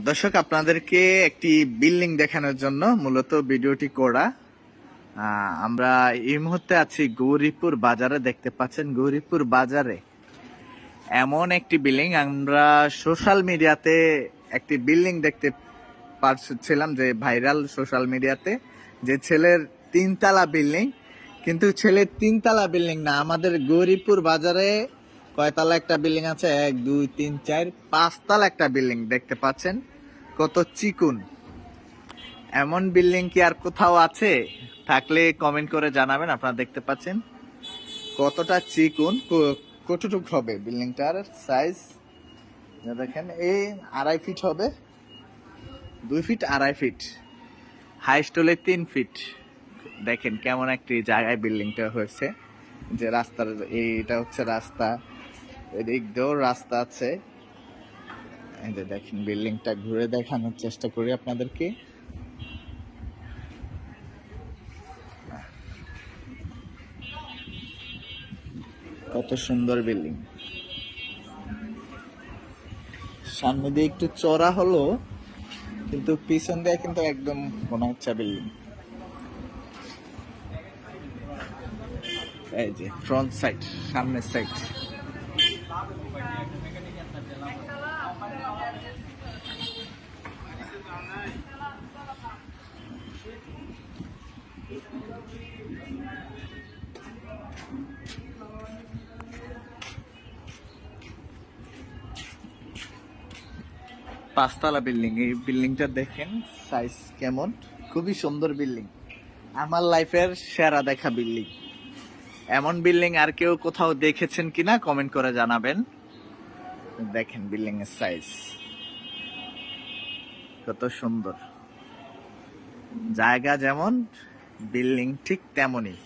দর্শক, আপনাদেরকে একটি বিল্ডিং দেখানোর জন্য মূলত ভিডিওটি করা। আমরা এই মুহূর্তে আছি গৌরীপুর বাজারে। দেখতে পাচ্ছেন গৌরীপুর বাজারে এমন একটি বিল্ডিং, আমরা সোশ্যাল মিডিয়াতে একটি বিল্ডিং দেখতে পাচ্ছিলাম, যে ভাইরাল সোশ্যাল মিডিয়াতে, যে ছেলের 3 তলা বিল্ডিং। কিন্তু ছেলের 3 তলা বিল্ডিং না, আমাদের গৌরীপুর বাজারে কয়তলা একটা বিল্ডিং আছে? 1 2 3 4 5 তলা একটা বিল্ডিং দেখতে পাচ্ছেন। কত চিকুন! এমন বিল্ডিং কি আর কোথাও আছে? থাকলে কমেন্ট করে জানাবেন। আপনারা দেখতে পাচ্ছেন কতটা চিকুন। কতটুক হবে বিল্ডিংটার সাইজ? দেখেন, এই 2.5 ফিট হবে, 2 ফিট 2.5 ফিট, হাইস্ট হলে 3 ফিট। দেখেন কেমন একটি জায়গায় বিল্ডিংটা হয়েছে। যে রাস্তার, এইটা হচ্ছে রাস্তা, এদিক দিয়েও রাস্তা আছে। এই যে দেখেন, বিল্ডিংটা ঘুরে দেখানোর চেষ্টা করি আপনাদেরকে। কত সুন্দর বিল্ডিং! সামনে দিয়ে একটু চড়া হলো, কিন্তু পিছন দিয়ে কিন্তু একদম কোন ইচ্ছা বিল্ডিং। এই যে ফ্রন্ট সাইড, সামনের সাইড। পাঁচতলা বিল্ডিং। এই বিল্ডিংটা দেখেন সাইজ কেমন, খুবই সুন্দর বিল্ডিং। আমার লাইফের সেরা দেখা বিল্ডিং। এমন বিল্ডিং আর কেউ কোথাও দেখেছেন কিনা কমেন্ট করে জানাবেন। দেখেন বিল্ডিং এর সাইজ কত সুন্দর। জায়গা যেমন, বিল্ডিং ঠিক তেমনই।